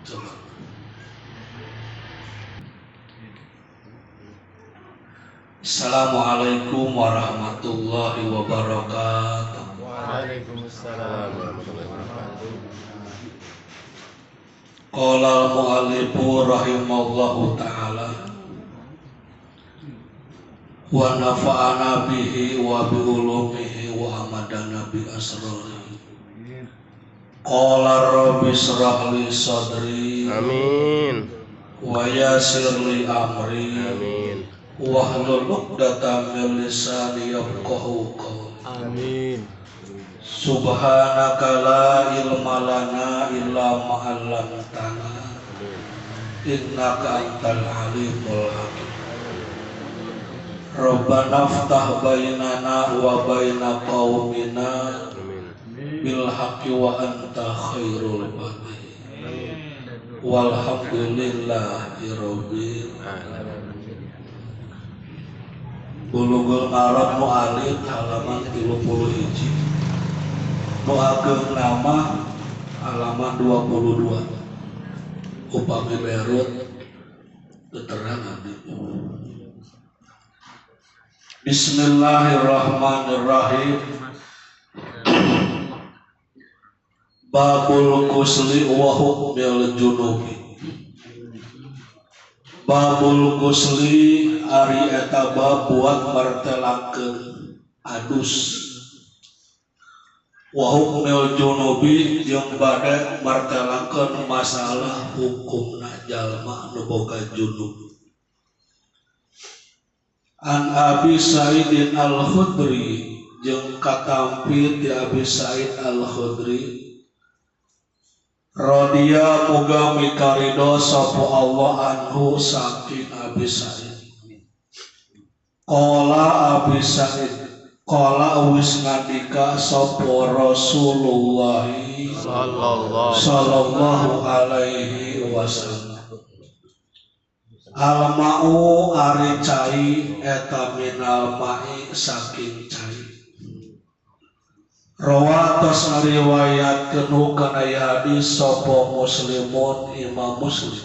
Coba. Assalamualaikum warahmatullahi wabarakatuh. Waalaikumsalam warahmatullahi wabarakatuh. Qala al-mu'allifu rahimallahu ta'ala wa nafa'ana bihi wa bi ulumihi wa amadana bi asrarihi. Qala rabbi shrah li sadri Amin. wa yassir li amri Amin. wahlul 'uqdatam min lisani yafqahu qawli. Amin. Subhanaka la ilma lana illa ma 'allamtana innaka antal alimul hakim. Rabbana ftah bainana wa baina qaumina bil haqqi wa anta khairul fatih. Walhamdulillahi rabbil alamin. Bulughul Maram Mu'alif halaman 31. Nu ageng nama halaman 22. Upami berut keterangan itu. Bismillahirrahmanirrahim. Babul ghusli wa hukmil junubi. Babul ghusli ari eta bab buat martelakeun adus. Wa hukmil junubi jeung bade martelakeun masalah hukumna jalma nu boga junub. An Abi Sa'id Al-Khudri jeung katampi ti Abi Sa'id Al-Khudri radhiya muga mikarido sapa Allah anhu saking Abi Sa'id. Qala Abi Sa'id qala wis ngandika sapa Rasulullah sallallahu alaihi wasallam. Al-ma'u ari cai eta minal ma'i saking cai. Rawatos riwayatkeun kana hadis sapa Muslimun Imam Muslim.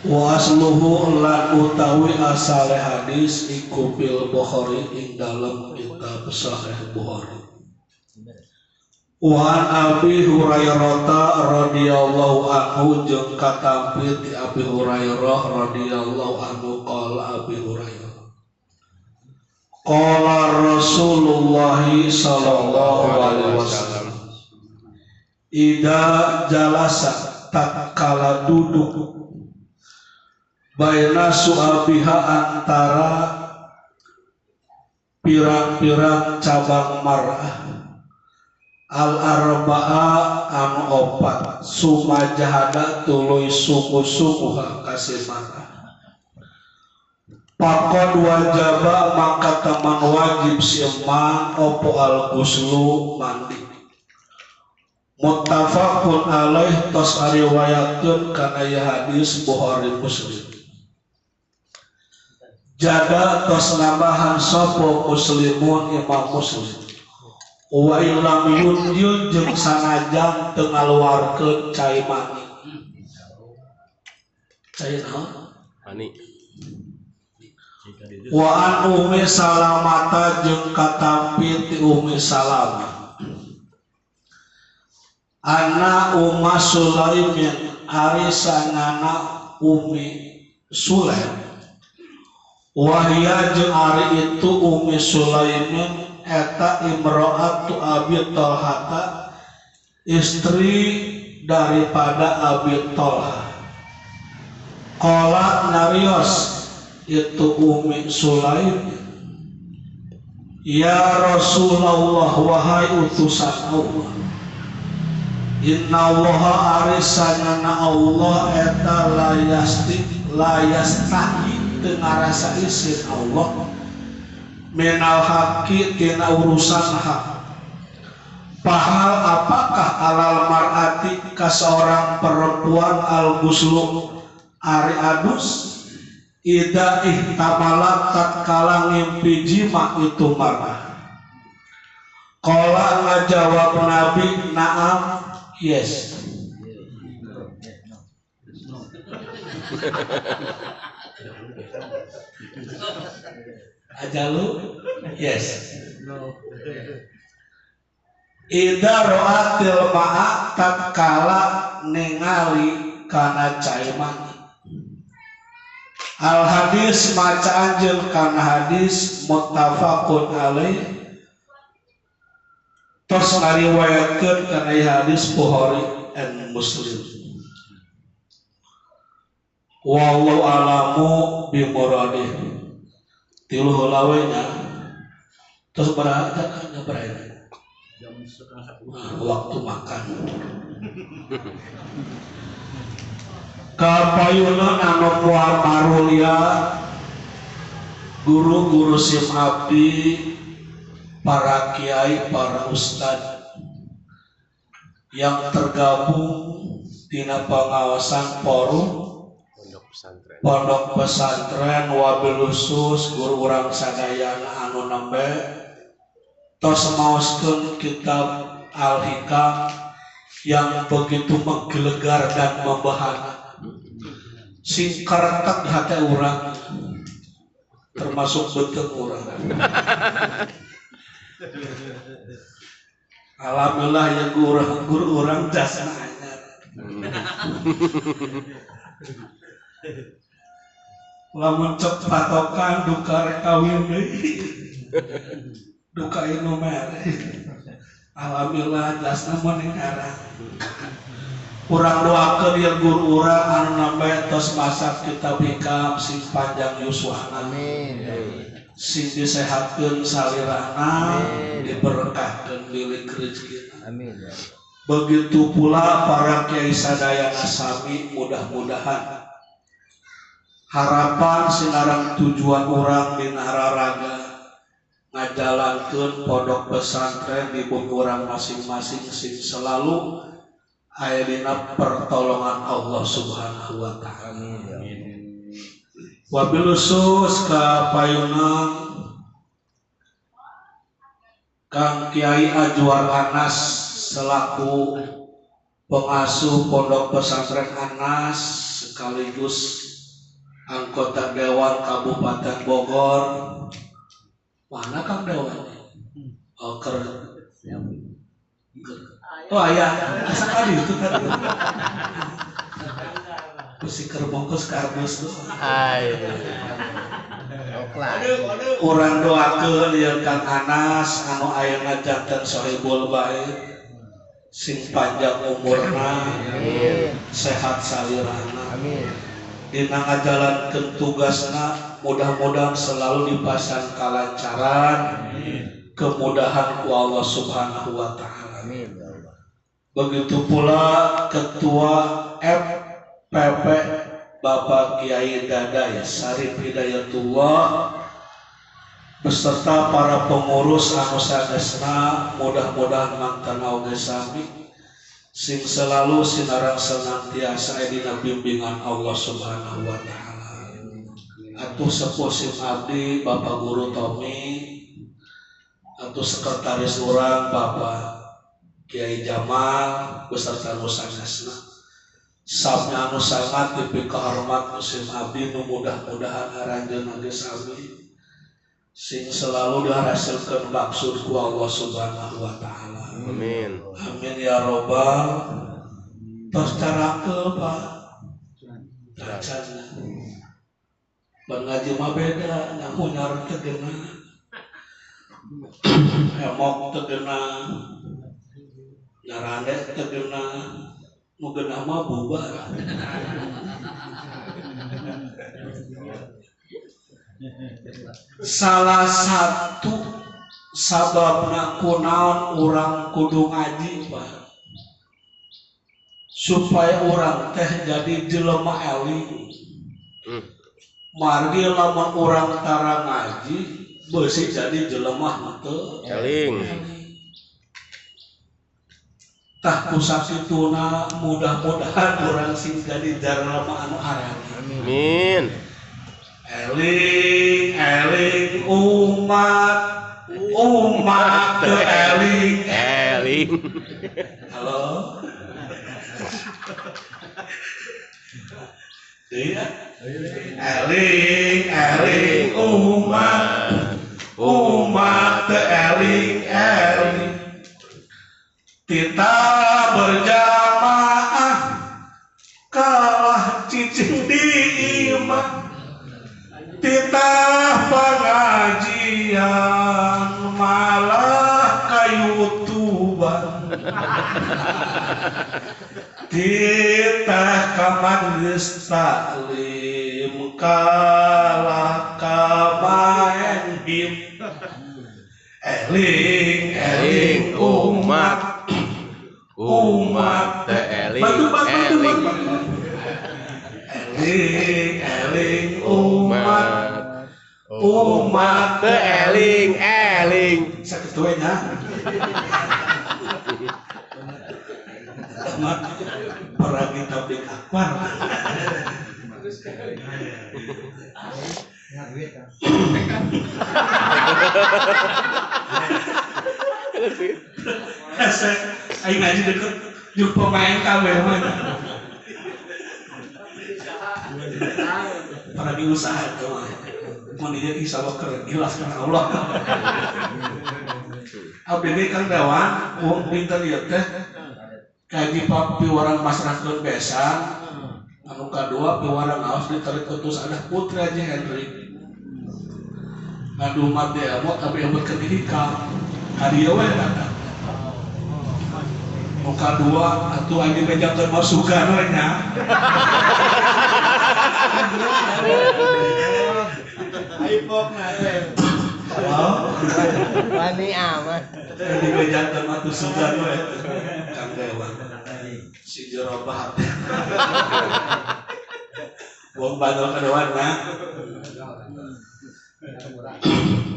Wa asluhu lan utawi asale hadis iku bil Bukhari ing dalam kitab Sahih Bukhari. Wa Abi Hurairah radhiyallahu anhu jeung katampi ti Abi Hurairah radhiyallahu anhu qala Abi Hurairah qala Rasulullah sallallahu alaihi wasallam ida jalasa tatkala duduk baina suabiha antara pirang-pirang cabang mar'ah al-arba'a anu opat sumajahada tuluy suku-sukuha kasih mar'ah. Pakod wajaba maka teman wajib siman opo al-ghuslu mandi. Muttafaqun alaih tos ariwayatkeun kana hadis Bukhari Muslim. Jada tos nambahan sapa Muslimun Imam Muslim. Wa illam yunjun jeung sanajan teu ngaluarkeun cai mani. Cai naon? Mani. Wa an Ummi Salamah jeung katampi ti Ummi Salamah. Ana Umma Sulaimin ari sanana Ummi Sulaim. Wahia jeung ari itu Ummi Sulaimin eta imro'atu Abi Thalhata istri daripada Abi Thalha. Qala narios itu Ummi Sulaim, ya Rasulullah wahai utusan Allah, inna Allaha arisanana Allah eta layastahi teu ngarasa isin Allah minal haqi tina urusan hak. Pahal apakah alal mar'ati ka seorang perempuan al-ghuslu ari adus ida ihtamalat tatkala ngimpi jima itu mar'ah. Qala ngajawab Nabi na'am Yes. Ajalu? Yes. Ida ro'atil ma'a tatkala ningali kana cai mani. Al hadis maca anjeun kana hadis muttafaqun alaih. Tos ngariwayatkeun kana hadis Bukhari dan Muslim. Wallahu alamu bi muradih. Tilu heula we nya. Tos berada waktu makan. Kapayuna anu moal marulia guru-guru sim abdi, para kiai, para ustad yang tergabung tina pengawasan forum pondok pesantren wabil khusus guru urang sadayana anu nembe tos maoskeun kitab Al-Hikam yang begitu menggelegar dan membahana sing karetek di hati urang termasuk beuteung urang. Alhamdulillah ya guru urang jasna anyar. Lamun cek patokan duka rek kawin deui. Duka inu mere. Alhamdulillah jasna meningara. Urang doakeun ya guru urang anu nambe tos masak kitab hikam sing panjang yuswana. Amin. Sing disehatkeun salirana, diberkahkeun bilik rezekina. Amin. Begitu pula para kiai sadayana sami mudah-mudahan harapan sinarang tujuan urang dina hararaga ngajalankeun pondok pesantren di urang masing-masing sing selalu aya dina pertolongan Allah Subhanahu wa taala. Amin. Wabil khusus ka payunang Kang Kiai Ajwar Anas selaku pengasuh pondok pesantren Anas sekaligus anggota Dewan Kabupaten Bogor. Mana Kang Dewan? Oh, oh ayah, sekali itu tadi. Kusiker bungkus kardus tuh. Urang doakeun yang Kang Anas anu ayeuna janten sohibul bait sing panjang umurna, sehat salirana. Amin. Dina ngajalankeun tugasna mudah-mudahan selalu dipasang kalancaran, kemudahan ku Allah Subhanahu wa taala. Amin. Begitu pula Ketua FPP Bapak Kiai Daday Sarif Hidayatullah beserta para pengurus anu sanesna mudah-mudahan mangtana oge sami sing selalu sinarang senantiasa dina bimbingan Allah Subhanahu wa taala. Atuh sepuh sim abdi Bapak Guru Tommy, atuh sekretaris urang Bapak Kiai Jamal beserta nu sanesna. Sabnya anu sangat dipika hormat musim abdi nu mudah-mudahan aranjeun ge sami sing selalu dihasilkeun maksud ku Allah Subhanahu wa taala. Amin. Amin ya robbal. Tos carakeun Pak. Bacana. Ban ngaji mah beda, namun nyareng teu geunah. Emok teu geunah. Nyarane teu geunah. Nu geunah mah bubar. Salah satu sababna kunaon urang kudu ngaji Pak, supaya urang teh jadi jelema eling. Margi lamun urang tara ngaji beusi jadi jelema teu eling. Tah kusakituna mudah-mudahan urang sing jadi jelema anu arang. Amin. Eling umat ke eling. Halo. Eling umat eling kita berjamaah kalah cicing di imah titah pengajian malah kayu tuban titah kamajlis taklim kalah kamain bim eling umat eling eling umat eling saketuenya umat peragi tablik akbar aing ngaji deket juk pemain kabeh mah para diusaha tuh mau dia insya Allah keren ikhlas karena Allah abdi kan dewan wong pinter ieu teh kaji piwarang masrahkeun besan anu kadua piwarang aos ditarik kutus ada putri aja Henry ngadu mati amot tapi yang berketika hadiah we kata muka dua atuh aja meja termasukan we nya iPhone halo wani amat di meja termasukan we Kang Dewa si jerobah wong bandel kedewan na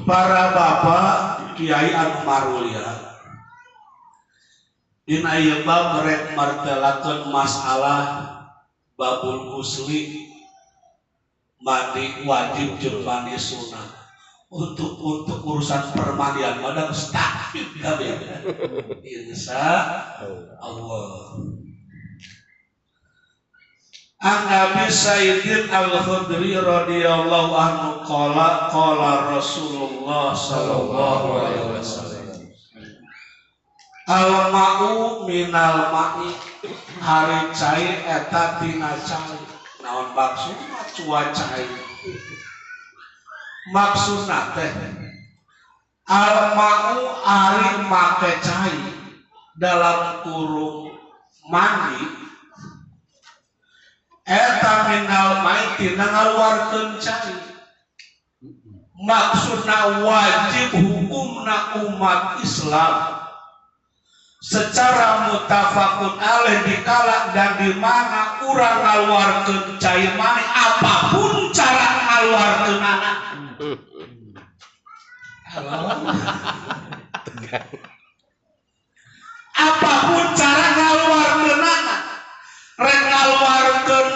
para bapak kiai anu marulia dina ieu bab rek martelakeun masalah babul ghusli mandi wajib jeung mandi sunat untuk urusan permandian madang stafid kabeh insya Allah. An Abi Sayyidin Al-Khudri radhiyallahu anhu qala Rasulullah sallallahu alaihi wasallam al-ma'u minal ma'i hari cai eta tina cai naon maksudna cuacai maksudna teh al-ma'u ari make cai dalam kurung mandi eta minal ma'i tina ngaluarkeun cai maksudna wajib hukumna umat Islam secara mutafakun alaih dikala dan di mana urang ngaluarkeun cai mani apapun cara ngaluarkeun anak. Apapun cara ngaluarkeun anak, rek ngaluarkeun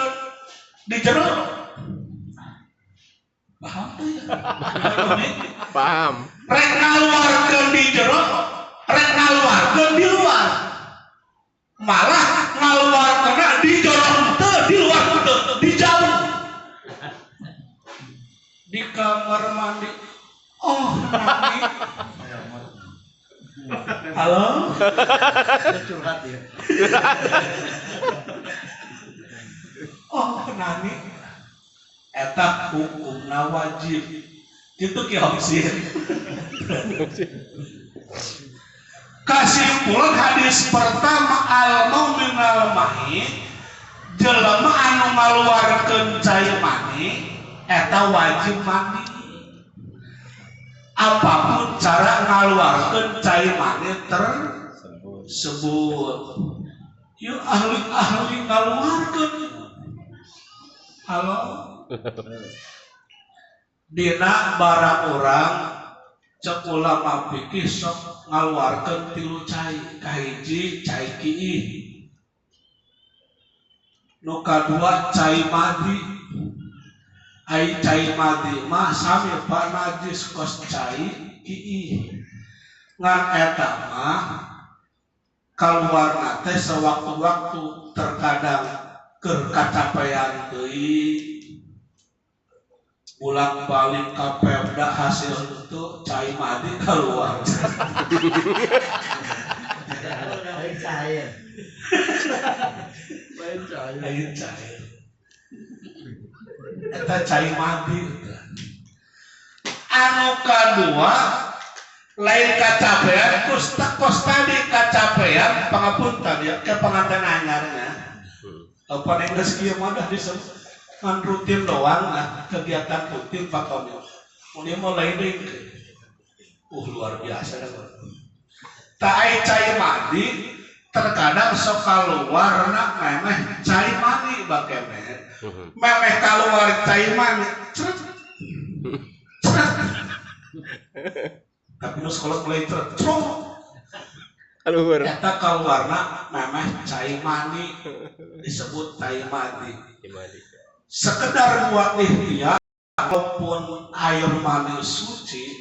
di jero. Paham tuh ya? paham Rek ngaluarkeun di jero. Rek ngaluarkeun di luar malah ngaluarkeun di jorong teu di luar teu di jauh di kamar mandi nani halo curhat ya nani eta hukumna wajib itu kiosir Kesimpulan hadis pertama al-mau minal ma'i jelema anu ngaluarkeun cai mani eta wajib mandi apapun cara ngaluarkeun cai mani tersebut yuk ahli ngaluarkeun halo dina barang urang cek ulama fikih sok ngaluarkeun tilu cai kahiji cai kiih nu kadua cai madi ai cai madi mah sami pak najis kos cai kiih ngan eta mah kaluarna teh sewaktu-waktu terkadang keur kacapean deui ulang balik ke Pemda hasil itu cai madi keluar. Cair. Lain cair. Eta cai madi. Anu kadua lain kacapean kos tadi kacapean pangapunten ya ke pengantin anyarnya. Apa ning geus kieu mah dah disebut kan rutin doang nah kegiatan rutin patonnya mun ieu mah lain deui luar biasa dah tak aya cai mandi terkadang sok kaluar na memeh cai mani bakeme memeh kaluar cai mani cret tapi nu sekolah mulai cret keluar eta kaluarna memeh cai mani disebut cai mani sekedar buat ikhtiar maupun air mani suci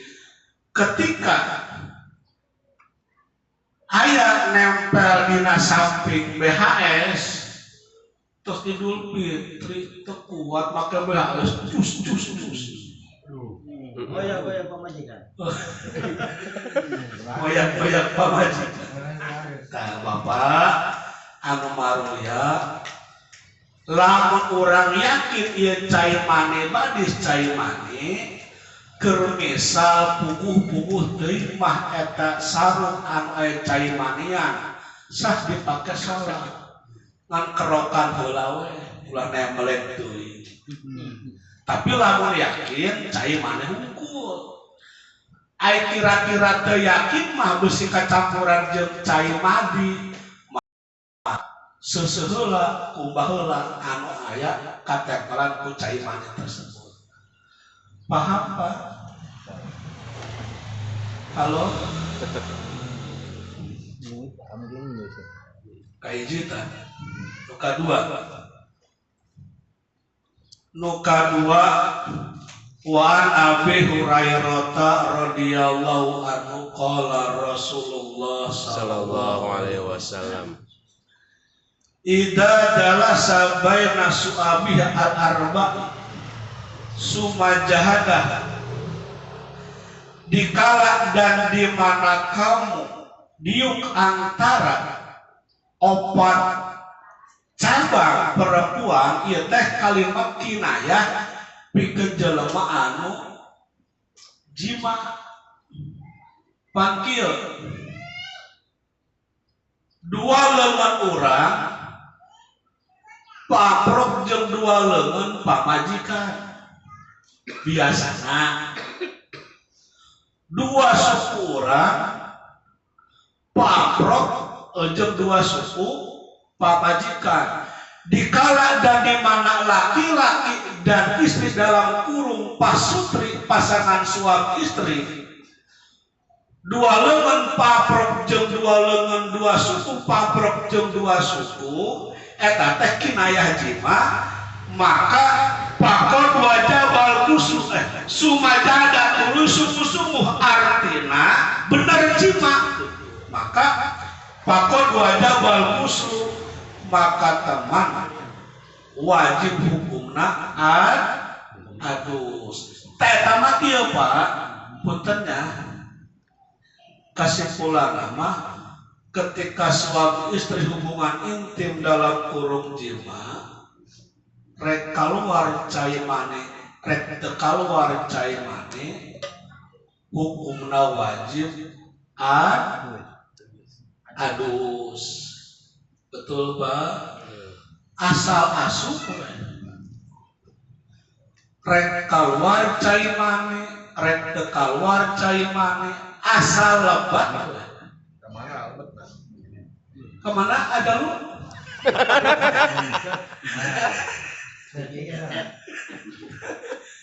ketika aya nempel dina samping BHS terus Idul Fitri teu kuat make BHS cus Goyang pamajikan. goyang pamajikan. Tah Bapak anu maruya lamun urang yakin ieu cai mane badis cai mane keur misal puguh-puguh teuing mah eta sarung anu aya cai manean sah dipake salat ngan kerokan heula we ulah nemelek teuing tapi lamun yakin cai mane hungkul ai kira-kira teu yakin mah beusi kacampuran jeung cai madi seseheula kumbah heula anu aya katempelan ku cai mani tersebut. Paham Pak? Halo? Kaijitan. Nuka dua Wan Abi Hurairah radhiyallahu anhu qala Rasulullah sallallahu alaihi wasallam Ida jalasa baina su'abiha al-arba'i summa jahadah dikala dan di mana kamu diuk antara opat cabang perempuan ieu teh kalimat kinayah pikeun jelema anu jima pangkil dua lengan urang paprok jeung dua lengan pamajikan biasana dua suku urang paprok jeung dua suku pamajikan dikala dan di mana laki-laki dan istri dalam kurung pasutri pasangan suami istri dua lengan paprok jeung dua lengan dua suku paprok jeung dua suku eta teh kinayah jima maka pakon wajah bal kusu sumajada tuluy sungguh-sungguh artina bener jima maka pakon wajah bal kusu maka teman wajib hukumna adus teh tamat ieu Pak puntennya kesimpulan mah ketika suami istri hubungan intim dalam kurung jima rek kaluar cai mane rek teu kaluar cai mane hukumna wajib adus betul Pak asal asup rek kaluar cai mane rek teu kaluar cai mane asal lebat kemana ada lu?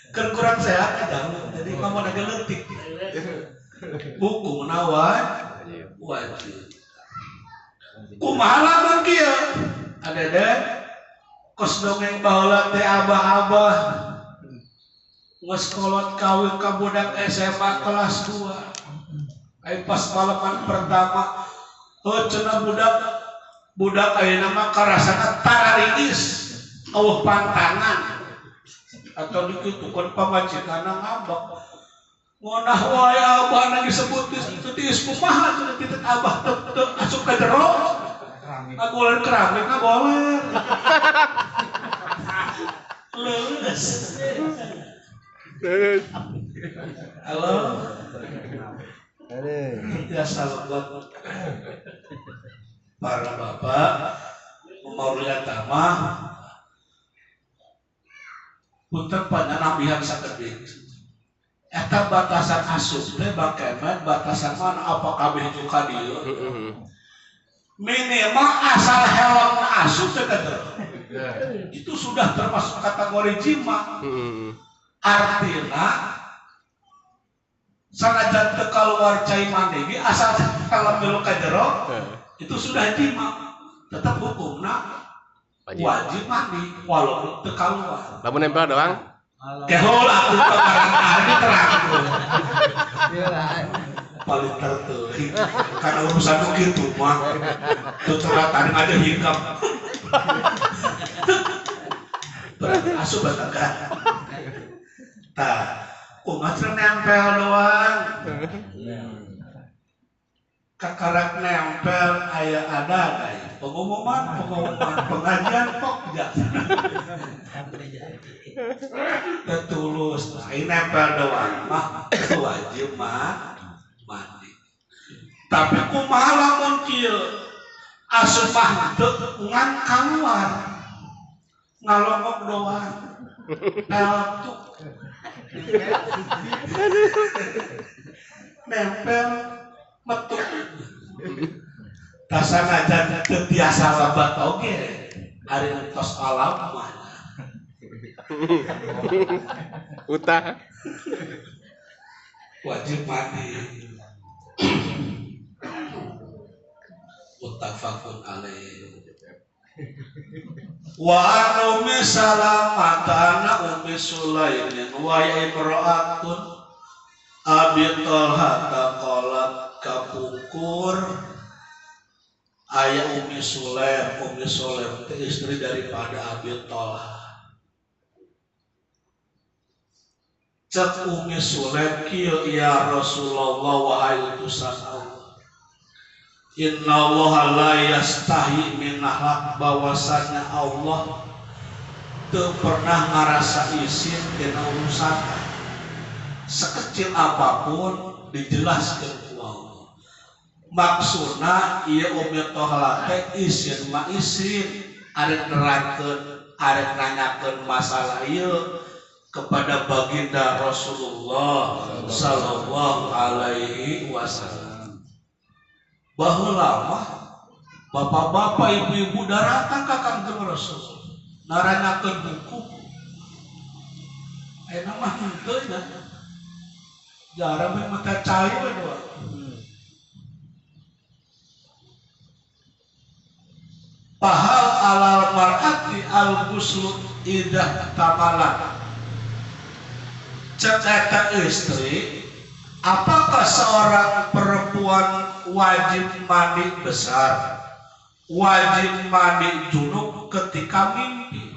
Kan kurang sehat ada lu. Jadi kamu ada letik. Hukum nawan wajib. Kumaha lamun kieu? Ada deh. Kos dongeng baheula teh abah-abah. Geus kolot kawin ka budak SMA kelas 2. Ai pas balapan pertama cenah budak ayeuna mah karasana tararingis eueuh pantangan atau dikutukeun pamajikan ngambek ngonah wae abah na disebut geus kumaha teu pitet abah teu asup ka jero ngagoler keramik ngagoler leuleus halo ya sahabat para bapak memauliat tamah punten panjanabihan sakedik eta batasan asup teh bakeman batasan mana apa kabeh juga dieu minimal asal helm asup teh itu sudah termasuk kategori jima artinya sanajan teu kaluar cai mandi asal helm milu ka jero itu sudah jima tetap hukumna wajib mandi walaupun teu kaluar lamun nempel doang kehol aku barang ahli terang paling terteuing karena urusan begitu mah teu ceratan ada hikam asup batakan tah umat nempel doang kakarak nempel aya ada pengumuman pengajian kok tetulus ini nempel doang mah wajib mandi tapi kumaha lamun kieu asup mah teu ngan kaluar ngalongok doang eltu nempel metu tasanajan teu tiasa lebat oge ari tos alam mah utah wajib mandi muttafaqun alaih wa anu misalamatan ummi sulaimin wa imra'atun abi talha qalat kapungkur ayah Ummi Sulaim itu istri daripada Abi Talha. Cek Ummi Sulaim kieu ya Rasulullah wahai utusan Allah. Inna Allah la yastahi min hak bahwasanya Allah teu pernah ngarasa isin dina urusan sekecil apapun dijelaskan ku Allah. Maksudna ieu Ummi Talha teh isin mah isin arek nerangkeun arek nanyakeun masalah ieu kepada baginda Rasulullah sallallahu alaihi wasallam. Baheula mah bapak-bapak ibu-ibu datang ka Kangjeng Rasul naranyakeun buku. Ayeuna mah henteu nya. Jarang we mata cair we doang. Pahal alal mar'ati al-ghuslu idah tamalan. Cek eta istri, apakah seorang perempuan wajib mandi besar, wajib mandi junub ketika mimpi?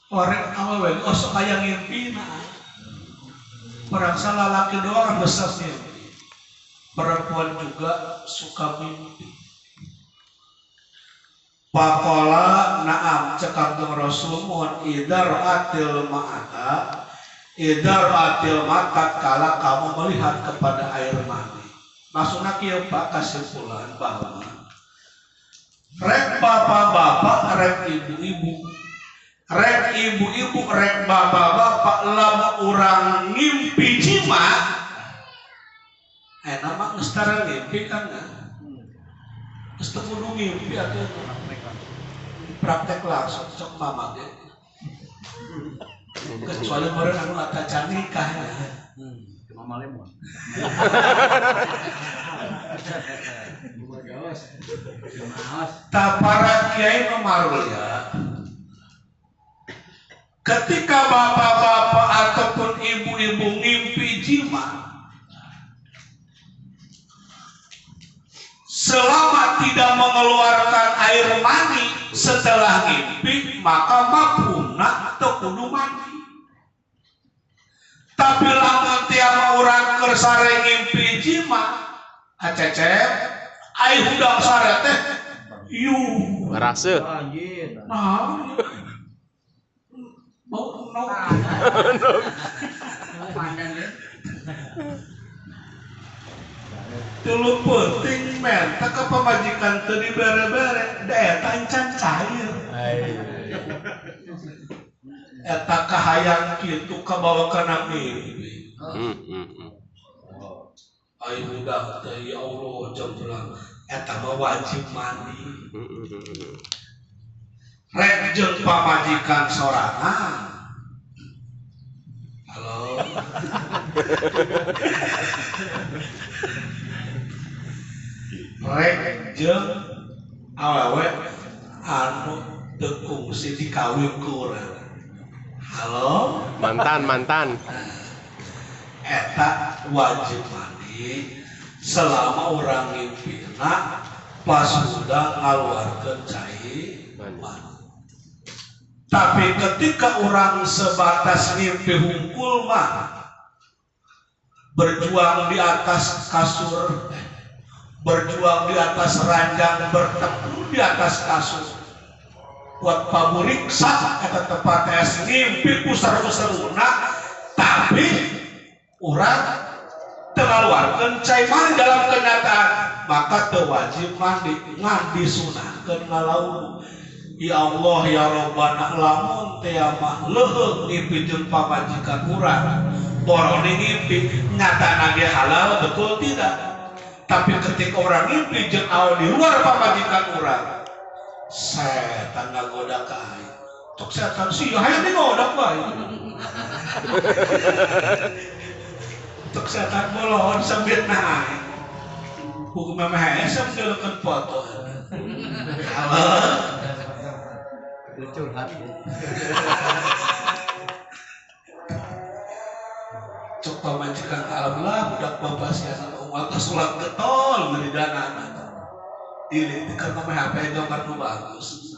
Orang awewe osok aya ngimpi nah. Merasa laki doang besar mimpi. Perempuan juga suka mimpi. Pakola naam cekak Rasul mohon idar atil ma'ata kala kamu melihat kepada air mani. Maksudnya kieu Pak kesimpulan bahwa rek bapak-bapak, rek ibu-ibu, rek bapak-bapak lamun urang ngimpi jima nama geus tara ngimpi kan geus teu kudu ngimpi atuh praktek langsung sok mama ge kecuali meureun anu atacan nikah mama lemon para kiai memarulya ketika bapak-bapak ataupun ibu-ibu ngimpi jima selama tidak mengeluarkan air mani setelah ngimpi, maka mafhumna teu kudu mandi. Tapi lamun tiama urang keur sare ngimpi jima, acecep ai hudang sare teh yu Merasa. nah mau tulu penting men tak ke pamajikan teu dibere-bere da eta encan cair eta kahayang kitu kabawa kana mimpi ai budak teh ya Allah jemplang eta mah wajib mandi rek jeung pamajikan sorangan. Halo. Rek jeung awewe anu teu kungsi dikawin ku urang. Halo. Mantan. Eta wajib mandi selama urang ngimpina pas udah ngaluarkeun cai mandi. Tapi ketika orang sebatas mimpi hungkul mah berjuang di atas kasur, berjuang di atas ranjang, berteduh di atas kasur. Buat paburik sah eta tempat es mimpi pusar-pusaruna, tapi orang terlaluarkan cai mandi dalam kenyataan, maka teu wajib mandi, ngan disunahkeun ngalaulu. Ya Allah ya Rabbana lamun teh mah leuheung ngimpi jeung pamajikan urang borong ngimpi nyatana ge halal betul tidak, tapi ketika orang ngimpi jeung awewe di luar pamajikan urang setan ngagoda ka aing tok setan sih hayang digoda bae tok setan bolon sambit naik hukum mah hese menjeulekeun foto halal curhat cok pamajikan alam lah budak bapak siasa umat sulat getol dari dana ini karena mah HP gambar nu bagus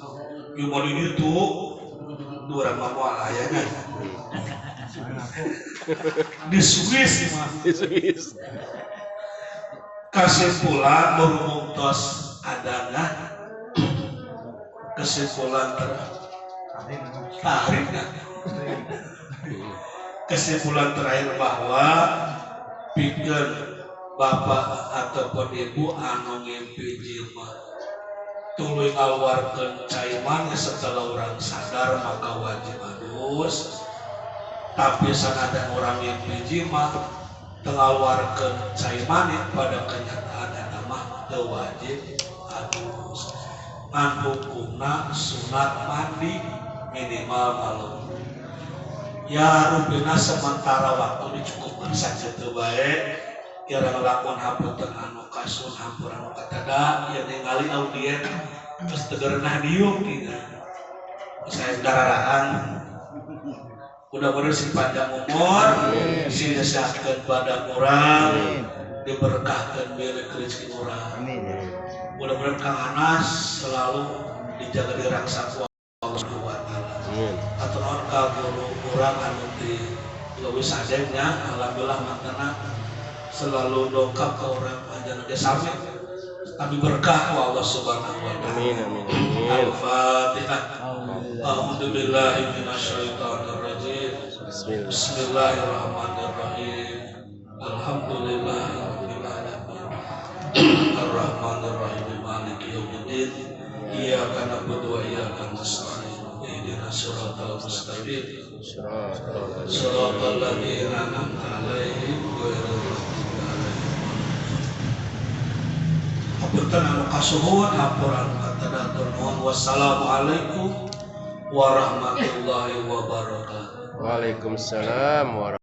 yang mau di YouTube dua orang mau ayahnya di Swiss kesimpulan berhubung tos adana kesimpulan kesimpulan terakhir bahwa pikir bapak ataupun ibu anu ngimpi jima tuluy ngaluarkeun cai mani setelah orang sadar maka wajib adus. Tapi sanadyan orang ngimpi jima teu ngaluarkeun cai mani pada kenyataan eta mah teu wajib adus. Ngan hukumna sunat mandi minimal malam. Ya rupina sementara waktu dicukupkan saja teu bae. Kira ngelakon hapunten anu kasun hampur anu katada ya ningali audien terus tegerenah diuk gitu. Saya dararaan mudah-mudahan si panjang umur si disehatkeun badan urang diberkahkeun milik rezeki urang. Mudah-mudahan Kang Anas selalu dijaga dirangsa ku Allah Subhanahu wa taala. Aturan ka guru urang anu di leuwih sadengnya alhamdulillah mantena selalu dongkap ke orang panjang ge sami tapi berkah ku Allah Subhanahu wa taala. Amin. Al-Fatihah. A'udzu billahi minasyaitonir rajim. Bismillahirrahmanirrahim. Alhamdulillahirabbil alamin. Ar-Rahmanir Rahim. Maliki yaumiddin. Iyyaka na'budu wa iyyaka nasta'in. Ihdinas siratal mustaqim. Shiratal ladzina an'amta 'alaihim ghairil maghdubi 'alaihim. Hapunten anu kasuhun hapuran katadatur nuhun. Wassalamualaikum warahmatullahi wabarakatuh. Waalaikumsalam warahmatullahi